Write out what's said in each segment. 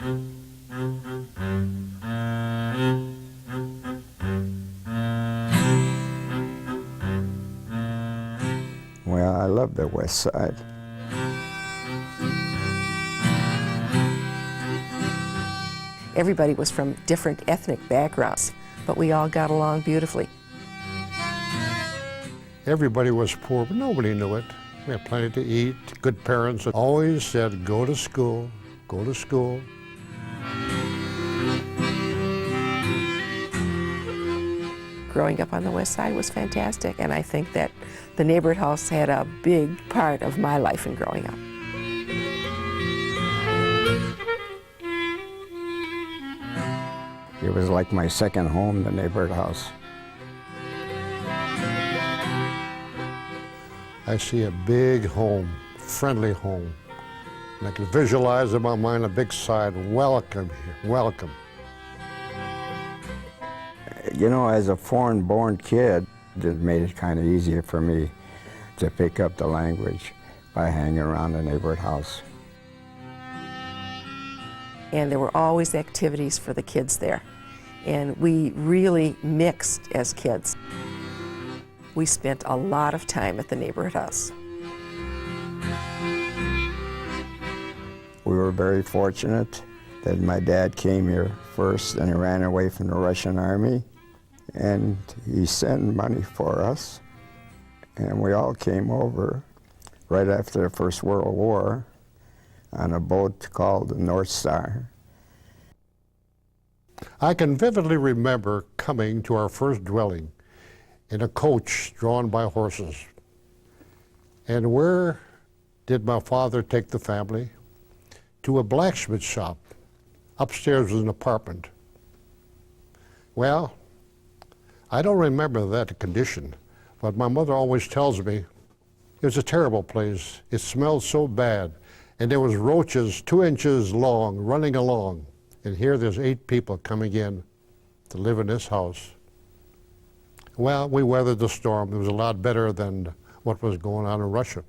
Well, I love the West Side. Everybody was from different ethnic backgrounds, but we all got along beautifully. Everybody was poor, but nobody knew it. We had plenty to eat. Good parents always said, go to school, go to school. Growing up on the West Side was fantastic, and I think that the neighborhood house had a big part of my life in growing up. It was like my second home, the neighborhood house. I see a big home, friendly home. And I can visualize in my mind a big sign, welcome here, welcome. You know, as a foreign-born kid, it made it kind of easier for me to pick up the language by hanging around the neighborhood house. And there were always activities for the kids there. And we really mixed as kids. We spent a lot of time at the neighborhood house. We were very fortunate that my dad came here first and he ran away from the Russian army. And he sent money for us. And we all came over right after the First World War on a boat called the North Star. I can vividly remember coming to our first dwelling in a coach drawn by horses. And where did my father take the family? To a blacksmith shop. Upstairs was an apartment. Well, I don't remember that condition, but my mother always tells me it was a terrible place. It smelled so bad, and there was roaches 2 inches long running along. And here there's 8 people coming in to live in this house. Well, we weathered the storm. It was a lot better than what was going on in Russia.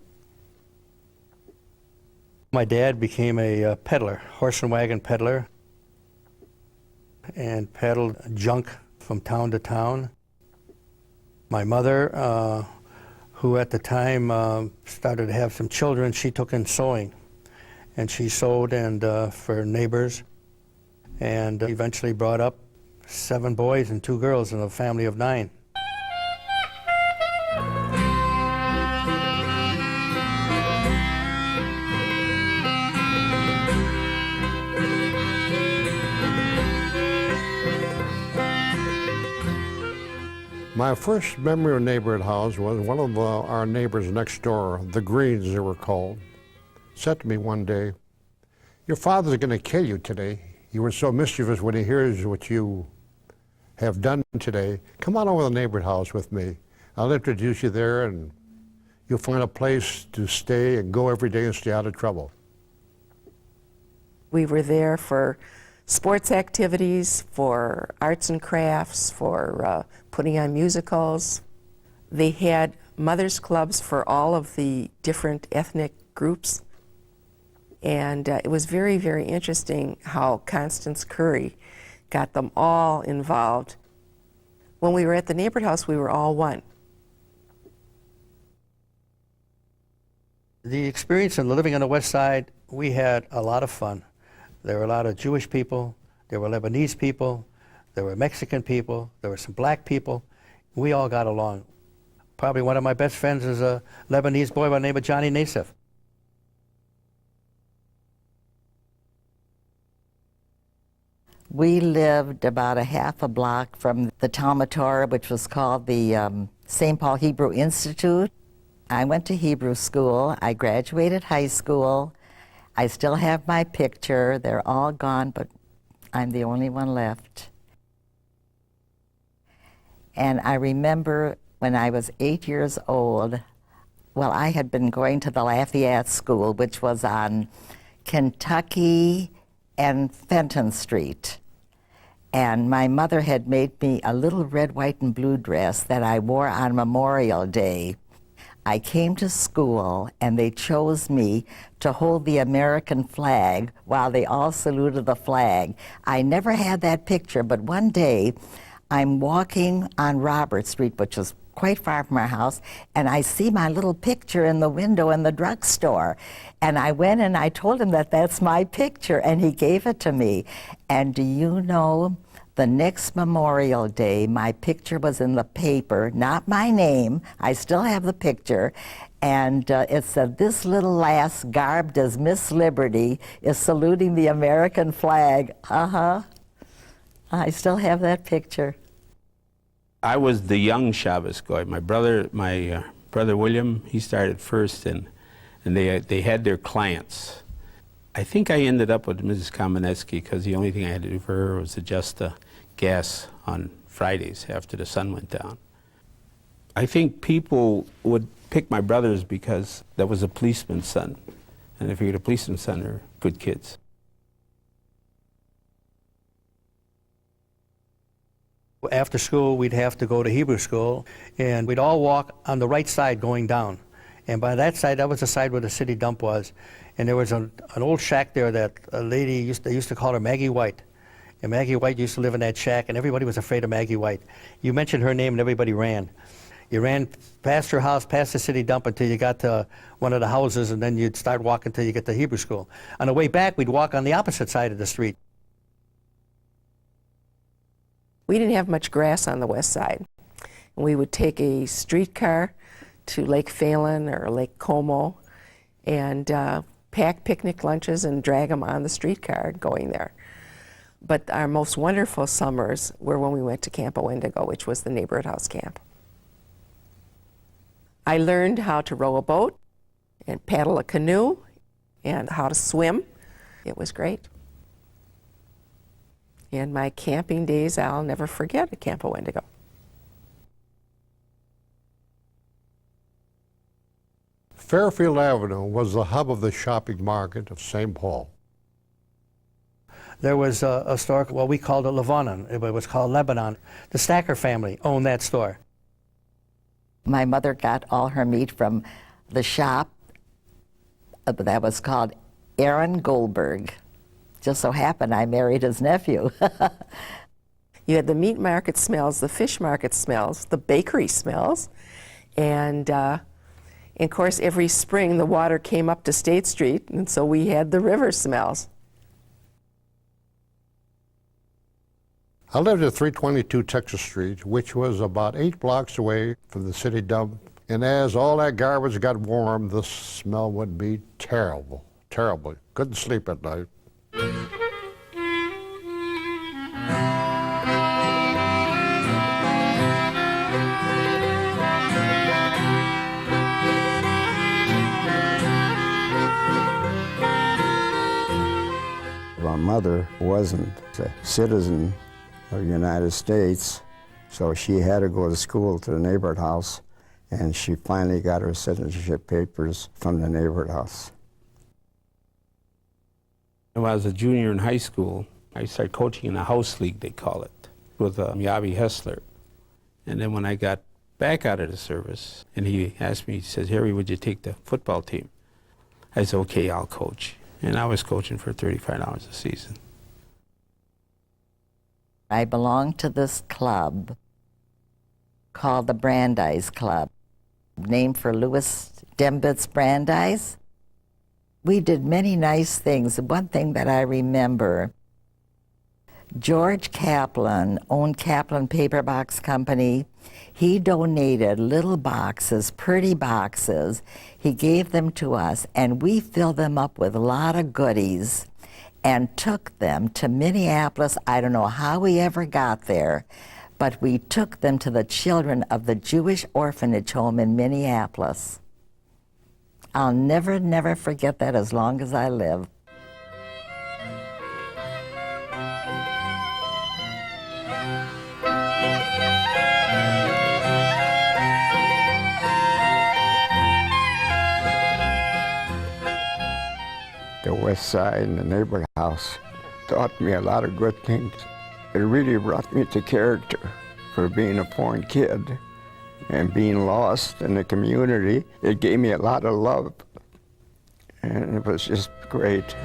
My dad became a peddler, horse and wagon peddler, and peddled junk from town to town. My mother, who at the time started to have some children, she took in sewing. And she sewed for neighbors, and eventually brought up 7 boys and 2 girls in a family of 9. My first memory of neighborhood house was one of our neighbors next door, the Greens they were called, said to me one day, "Your father's going to kill you today. You were so mischievous when he hears what you have done today. Come on over to the neighborhood house with me. I'll introduce you there and you'll find a place to stay and go every day and stay out of trouble." We were there for sports activities, for arts and crafts, for putting on musicals. They had mothers' clubs for all of the different ethnic groups. And it was very, very interesting how Constance Curry got them all involved. When we were at the neighborhood house, we were all one. The experience of living on the West Side, we had a lot of fun. There were a lot of Jewish people, there were Lebanese people, there were Mexican people, there were some black people. We all got along. Probably one of my best friends is a Lebanese boy by the name of Johnny Nassif. We lived about a half a block from the Talmud Torah, which was called the St. Paul Hebrew Institute. I went to Hebrew school. I graduated high school. I still have my picture. They're all gone, but I'm the only one left. And I remember when I was 8 years old, well, I had been going to the Lafayette School, which was on Kentucky and Fenton Street. And my mother had made me a little red, white, and blue dress that I wore on Memorial Day. I came to school and they chose me to hold the American flag while they all saluted the flag. I never had that picture, but one day I'm walking on Robert Street, which is quite far from our house, and I see my little picture in the window in the drugstore. And I went and I told him that that's my picture, and he gave it to me. And do you know, the next Memorial Day, my picture was in the paper, not my name. I still have the picture. And it said, "This little lass garbed as Miss Liberty is saluting the American flag." I still have that picture. I was the young Shabbos Goy. My brother William, he started first, and they had their clients. I think I ended up with Mrs. Kamenetsky because the only thing I had to do for her was adjust the gas on Fridays after the sun went down. I think people would pick my brothers because that was a policeman's son, and if you're a policeman's son, they're good kids. After school, we'd have to go to Hebrew school, and we'd all walk on the right side going down. And by that side, that was the side where the city dump was. And there was an old shack there that a lady they used to call her Maggie White. And Maggie White used to live in that shack, and everybody was afraid of Maggie White. You mentioned her name, and everybody ran. You ran past her house, past the city dump until you got to one of the houses, and then you'd start walking until you get to Hebrew school. On the way back, we'd walk on the opposite side of the street. We didn't have much grass on the west side. We would take a streetcar to Lake Phelan or Lake Como and pack picnic lunches and drag them on the streetcar going there. But our most wonderful summers were when we went to Campo Indigo, which was the neighborhood house camp. I learned how to row a boat and paddle a canoe and how to swim. It was great. And my camping days, I'll never forget at Campo Indigo. Fairfield Avenue was the hub of the shopping market of St. Paul. There was a store, well, we called it Lebanon. It was called Lebanon. The Stacker family owned that store. My mother got all her meat from the shop that was called Aaron Goldberg. Just so happened I married his nephew. You had the meat market smells, the fish market smells, the bakery smells, and of course every spring the water came up to State Street, and so we had the river smells. I lived at 322 Texas Street, which was about 8 blocks away from the city dump. And as all that garbage got warm, the smell would be terrible, terrible. Couldn't sleep at night. My mother wasn't a citizen of the United States, so she had to go to school to the neighborhood house, and she finally got her citizenship papers from the neighborhood house. When I was a junior in high school, I started coaching in a house league, they call it, with Yabi Hessler. And then when I got back out of the service, and he asked me, he says, "Harry, would you take the football team?" I said, "Okay, I'll coach." And I was coaching for $35 a season. I belonged to this club called the Brandeis Club, named for Louis Dembitz Brandeis. We did many nice things. One thing that I remember, George Kaplan owned Kaplan Paper Box Company. He donated little boxes, pretty boxes. He gave them to us, and we filled them up with a lot of goodies and took them to Minneapolis. I don't know how we ever got there, but we took them to the children of the Jewish orphanage home in Minneapolis. I'll never, never forget that as long as I live. The west side and the neighborhood house taught me a lot of good things. It really brought me to character for being a foreign kid. And being lost in the community, it gave me a lot of love. And it was just great.